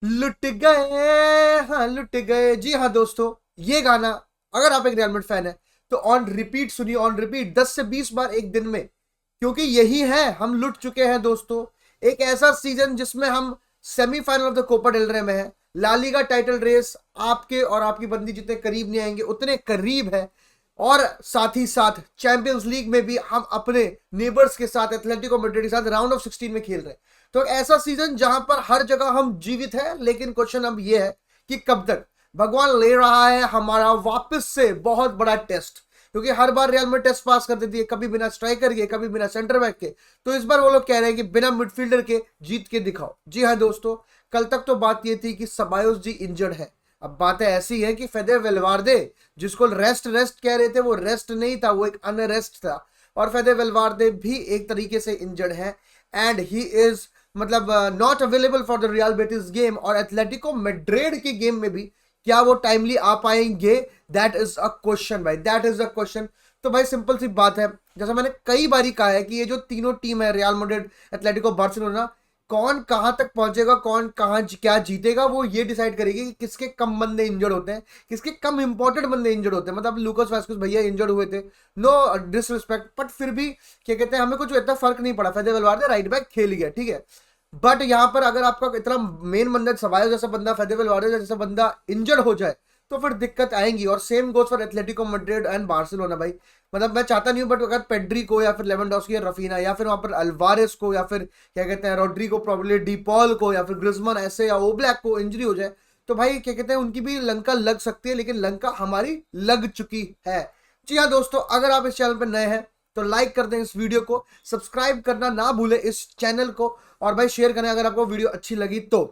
लुट गए, हाँ लुट गए। जी हाँ दोस्तों, ये गाना अगर आप एक रियल मैड्रिड फैन है तो ऑन रिपीट सुनिए, ऑन रिपीट 10 से 20 बार एक दिन में, क्योंकि यही है, हम लुट चुके हैं दोस्तों। एक ऐसा सीजन जिसमें हम semifinal of the Copa del Rey में है। ला लीगा टाइटल रेस आपके और आपकी बंदी जितने करीब नहीं आएंगे उतने करीब है। और साथ ही साथ चैंपियंस लीग में भी हम अपने नेबर्स के साथ, एथलेटिको मैड्रिड के साथ राउंड ऑफ 16 में खेल रहे हैं। तो ऐसा सीजन जहां पर हर जगह हम जीवित हैं, लेकिन क्वेश्चन अब यह है कि कब तक भगवान ले रहा है हमारा वापस से बहुत बड़ा टेस्ट। क्योंकि हर बार रियल में टेस्ट पास कर देती है, कभी बिना स्ट्राइकर के, कभी बिना सेंटर बैक के। तो इस बार वो लोग कह रहे हैं कि बिना मिडफील्डर के जीत के दिखाओ। जी हाँ दोस्तों, कल तक तो बात ये थी कि सबायोस जी इंजर्ड है। अब बातें ऐसी है कि फेदे वेलवार्दे, जिसको रेस्ट रेस्ट कह रहे थे, वो रेस्ट नहीं था, वो एक अनरेस्ट था। और फेदे वेलवार्दे भी एक तरीके से इंजर्ड है एंड ही इज मतलब not available for the real Betis game. और एथलेटिको मैड्रिड की गेम में भी क्या वो टाइमली आ पाएंगे, दैट इज अ क्वेश्चन भाई, दैट इज अ क्वेश्चन। तो भाई सिंपल सी बात है, जैसा मैंने कई बारी कहा है कि ये जो तीनों टीम है, रियल मैड्रिड, एथलेटिको, बार्सिलोना, कौन कहां तक पहुंचेगा, कौन कहां क्या जीतेगा, वो ये डिसाइड करेगी कि किसके कम बंदे इंजर्ड होते हैं, किसके कम इंपॉर्टेंट बंदे इंजर्ड होते हैं। मतलब लूकास वास्कुस भैया इंजर्ड हुए थे, नो डिसरिस्पेक्ट, बट फिर भी क्या कहते हैं, हमें कुछ इतना फर्क नहीं पड़ा। फेदे वेलवार्दे राइट बैक खेल गया, ठीक है। बट यहां पर अगर आपका इतना मेन बंदा, सबायो जैसा बंदा, फेदे वेलवार्दे जैसा बंदा इंजर्ड हो जाए तो फिर दिक्कत आएंगी। और same goes for Atletico Madrid and Barcelona भाई। मतलब मैं चाहता नहीं हूं, बट अगर पेड्री को या फिर लेवेंडोस्की या रफीना या फिर वहां पर अल्वारेस को या फिर क्या कहते हैं रोड्री को, प्रॉब्ली डीपॉल को या फिर ग्रिजमान ऐसे या ओब्लैक को इंजरी हो जाए, तो भाई क्या कहते हैं उनकी भी लंका लग सकती है। लेकिन लंका हमारी लग चुकी है। जी हाँ दोस्तों, अगर आप इस चैनल पर नए हैं तो लाइक कर दें इस वीडियो को, सब्सक्राइब करना ना भूलें इस चैनल को, और भाई शेयर करें अगर आपको वीडियो अच्छी लगी तो।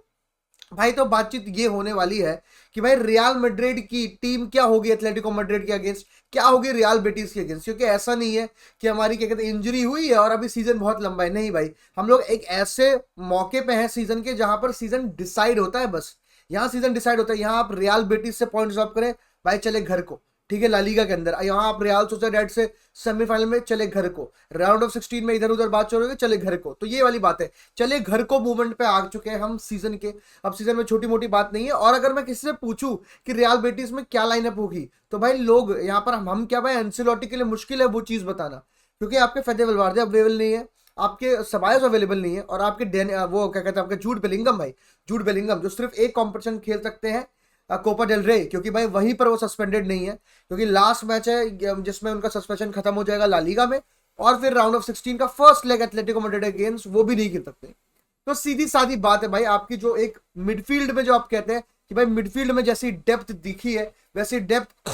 भाई तो बातचीत ये होने वाली है कि भाई रियल मैड्रिड की टीम क्या होगी एथलेटिको मैड्रिड के अगेंस्ट, क्या होगी रियल बेटिस के अगेंस्ट। क्योंकि ऐसा नहीं है कि हमारी क्या कहते हैं इंजरी हुई है और अभी सीजन बहुत लंबा है, नहीं भाई। हम लोग एक ऐसे मौके पे हैं सीजन के जहां पर सीजन डिसाइड होता है, बस यहाँ सीजन डिसाइड होता है। यहाँ आप रियल बेटिस से पॉइंट ड्रॉप करें, भाई चले घर को, ठीक है। ला लीगा के अंदर यहाँ आप रियल सोसाइडेड से सेमीफाइनल में चले घर को, राउंड ऑफ 16 में इधर उधर बात चल रही है, चले घर को। तो ये वाली बात है, चले घर को मूवमेंट पे आ चुके हैं हम सीजन के। अब सीजन में छोटी मोटी बात नहीं है। और अगर मैं किसी से पूछूं कि रियल बेटिस में क्या लाइनअप होगी, तो भाई लोग यहाँ पर हम क्या भाई, एंसेलोटी के लिए मुश्किल है वो चीज बताना। क्योंकि आपके फेदे वेलवार्दे अवेलेबल नहीं है, आपके सबायोस अवेलेबल नहीं है, और आपके वो क्या कहते हैं आपके जूड बेलिंगम भाई, जूड बेलिंगम जो सिर्फ एक कॉम्पिटिशन खेल सकते हैं, कोपा डेल रे, क्योंकि भाई वहीं पर वो सस्पेंडेड नहीं है। क्योंकि लास्ट मैच है जिसमें उनका सस्पेंशन खत्म हो जाएगा ला लीगा में, और फिर राउंड ऑफ 16 का first leg Atletico Madrid against वो भी नहीं खेल सकते। तो सीधी सादी बात है भाई, आपकी जो एक मिडफील्ड में जो आप कहते हैं कि भाई मिडफील्ड में जैसी डेप्थ दिखी है वैसी डेप्थ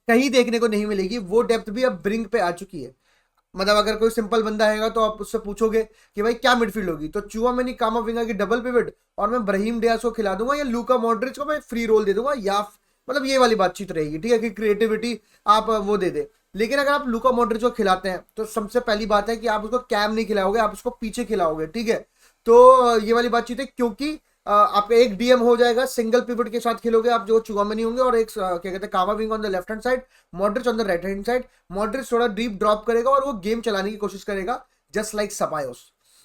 कहीं देखने को नहीं मिलेगी। वो डेप्थ भी अब ब्रिंक पे आ चुकी है। मतलब अगर कोई सिंपल बंदा आएगा तो आप उससे पूछोगे कि भाई क्या मिडफील्ड होगी, तो चुआमेनी कामाविंगा की डबल पिवट, और मैं ब्राहीम डियाज को खिला दूंगा, या लूका मॉड्रिच को मैं फ्री रोल दे दूंगा, या मतलब ये वाली बातचीत रहेगी, ठीक है, कि क्रिएटिविटी आप वो दे दे। लेकिन अगर आप लूका मॉड्रिच को खिलाते हैं तो सबसे पहली बात है कि आप उसको कैम नहीं खिलाओगे, आप उसको पीछे खिलाओगे, ठीक है। तो ये वाली बातचीत है, क्योंकि आपका एक डीएम हो जाएगा, सिंगल पिवट के साथ खेलोगे आप, जो चुआमेनी होंगे, और एक क्या कहते हैं कामाविंगा on the left hand side, Modric on the right hand side. Modric थोड़ा डीप ड्रॉप करेगा और वो गेम चलाने की कोशिश करेगा, जस्ट लाइक सबायोस।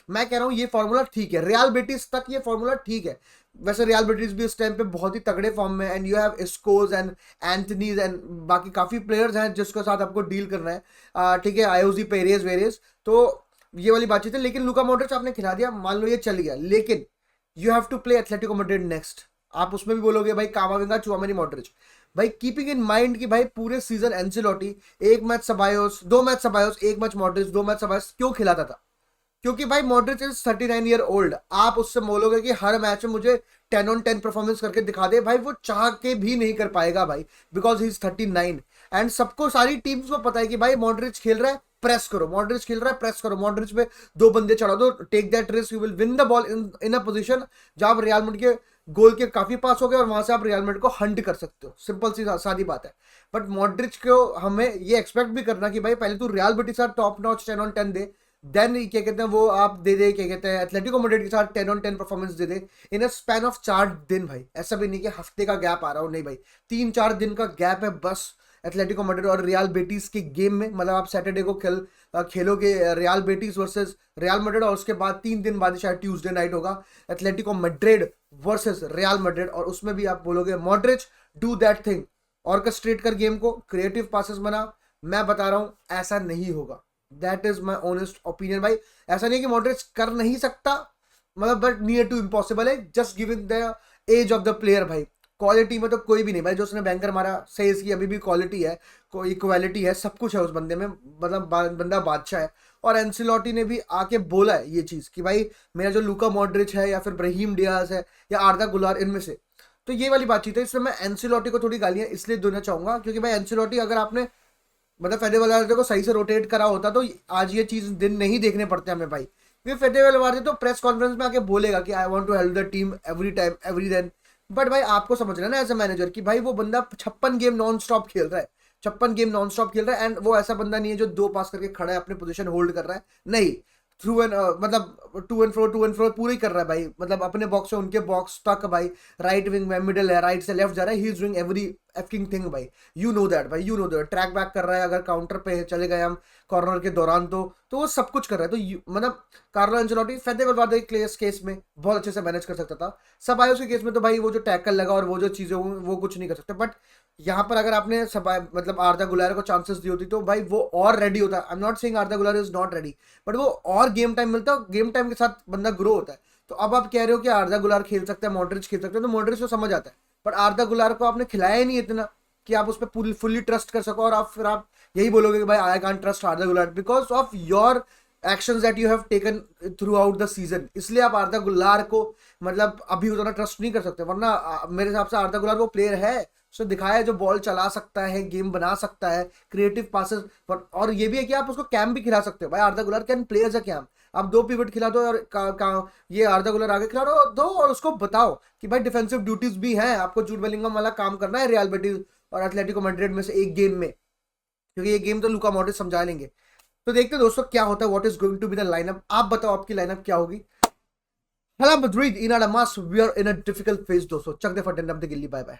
मैं कह रहा हूं ये फॉर्मूला ठीक है, रियल बेटिस तक ये फॉर्मूला ठीक है। वैसे रियल बेटिस भी इस टाइम पे बहुत ही तगड़े फॉर्म में, and you have Isco's and Antony's and बाकी काफी प्लेयर्स हैं जिसके साथ आपको डील करना है, ठीक है, आयोजी पेरेज वेरेज। तो ये वाली बातचीत है। लेकिन लूका मॉड्रिच आपने खिला दिया, मान लो ये चल गया, लेकिन you have to play Atletico Madrid next. आप उसमें भी बोलोगे भाई कामाविंगा, चुआमेनी, मॉड्रिच। भाई कीपिंग इन माइंड कि भाई पूरे सीजन एंसेलोटी एक मैच सबायोस, दो मैच सबायोस, एक मैच मॉड्रिच, दो मैच सबायोस क्यों खिलाता था? क्योंकि भाई मॉड्रिच इज 39 ईयर ओल्ड। आप उससे बोलोगे कि हर मैच में मुझे 10 on 10 परफॉर्मेंस करके दिखा दे, भाई वो चाह के भी नहीं कर पाएगा भाई, बिकॉज ही इज 39। एंड सबको, सारी टीम्स को पता है कि भाई मॉड्रिच खेल रहा है, प्रेस करो, मॉड्रिच खेल रहा है, प्रेस करो, मॉड्रिच पे दो बंदे चढ़ा दो, take that risk, you will win the ball in a position जहां आप रियल मैड्रिड के गोल के काफी पास हो गए और वहां से आप रियल मैड्रिड को हंट कर सकते हो। सिंपल सी सादी बात है। बट मॉड्रिच को हमें ये एक्सपेक्ट भी करना कि भाई पहले तू रियल मैड्रिड के साथ टॉप नॉच 10 on 10 दे, देन क्या कहते हैं वो आप दे दे, क्या कहते हैं एथलेटिको मैड्रिड के साथ 10 on 10 performance they they in a span of 4 दिन भाई। ऐसा भी नहीं कि हफ्ते का गैप आ रहा हो, नहीं भाई, 3-4 दिन का गैप है बस। एथलेटिको मैड्रिड और रियल बेटिस के गेम में, मतलब आप सैटरडे को खेलोगे real Betis versus real Madrid, और उसके बाद 3 दिन बाद शायद ट्यूसडे नाइट होगा Atletico Madrid versus real Madrid, और उसमें भी आप बोलोगे Modric do that thing, orchestrate कर गेम को, क्रिएटिव पासेस बना। मैं बता रहा हूं ऐसा नहीं होगा। That is my honest opinion भाई। ऐसा नहीं है कि मॉड्रिच कर नहीं सकता, मतलब बट नियर टू इम्पॉसिबल है, just giving the age of the player भाई। क्वालिटी में तो कोई भी नहीं भाई, जो उसने बैंकर मारा सही, इसकी अभी भी क्वालिटी है, कोई क्वालिटी है, सब कुछ है उस बंदे में, मतलब बंदा बादशाह है। और एंसिलोटी ने भी आके बोला है ये चीज कि भाई मेरा जो लूका मॉड्रिच है या फिर ब्राहीम डियाज है या आर्दा गुलार, इनमें से तो ये वाली बातचीत है। इसमें मैं एंसिलोटी को थोड़ी गालियां इसलिए देना चाहूंगा क्योंकि भाई एंसिलोटी, अगर आपने मतलब फेडे वलवर्दे को सही से रोटेट करा होता तो आज ये चीज दिन नहीं देखने पड़ते हमें भाई। क्योंकि फेडे वलवर्दे तो प्रेस कॉन्फ्रेंस में आके बोलेगा कि I want to help the team every time every then, but भाई आपको समझना है ना एज ए मैनेजर कि भाई वो बंदा 56 गेम नॉन स्टॉप खेल रहा है, 56 गेम नॉन स्टॉप खेल रहा है, एंड वो ऐसा बंदा नहीं है जो 2 पास करके खड़ा है अपनी पोजीशन होल्ड कर रहा है, नहीं, थ्रू एंड मतलब टू एंड फ्रो पूरी कर रहा है भाई, मतलब अपने बॉक्स से उनके बॉक्स तक भाई, राइट विंग में मिडिल है, राइट से लेफ्ट जा रहा है, he is doing every effing thing भाई, यू नो दैट भाई, you know that. Track back कर रहा है, अगर काउंटर पे चले गए हम कॉर्नर के दौरान तो वो सब कुछ कर रहा है। तो मतलब कार्लो एंचेलोटी फेडे वलवर्दे के केस में बहुत अच्छे से मैनेज कर सकता था, सबायोस के केस में तो भाई वो जो टैकल लगा और वो जो चीजें वो कुछ नहीं कर सकते, बट यहाँ पर अगर आपने मतलब आर्दा गुलार को चांसेस दी होती तो भाई वो और रेडी होता। I am not saying Arda Guler is not ready, but वो और गेम टाइम मिलता है, गेम टाइम के साथ बंदा ग्रो होता है। तो अब आप कह रहे हो कि आर्दा गुलार खेल सकता है, मॉड्रिच खेल सकता है, तो मॉड्रिच को समझ आता है, बट आर्दा गुलार को आपने खिलाया ही नहीं इतना कि आप उस पर पूरी फुल्ली ट्रस्ट कर सको, और फिर आप यही बोलोगे कि भाई I can't trust Arda Guler because of your actions that you have taken throughout the season, इसलिए आप आर्दा गुलार को मतलब अभी उतना ट्रस्ट नहीं कर सकते। वरना मेरे हिसाब से आर्दा गुलार वो प्लेयर है, उसने दिखाया है जो बॉल चला सकता है, गेम बना सकता है, क्रिएटिव पासेस, और ये भी है कि आप उसको कैम भी खिला सकते हो भाई। Arda Guler can play as a cam, आप 2 पिवट खिला दो और ये आर्दा गुलार आगे खिला दो और उसको बताओ कि भाई डिफेंसिव ड्यूटीज भी हैं, आपको जूड बेलिंगम वाला काम करना है रियल बेटिस और एथलेटिको मैड्रिड में से एक गेम में, क्योंकि ये गेम तो लूका मॉड्रिच समझा लेंगे। तो देखते हैं दोस्तों क्या होता है, what is going to be the lineup. आप बताओ आपकी लाइनअप क्या होगी। Real Madrid in a mass, we are in a difficult phase दोस्तों। चक दे फटेंडम गिल्ली, बाय बाय।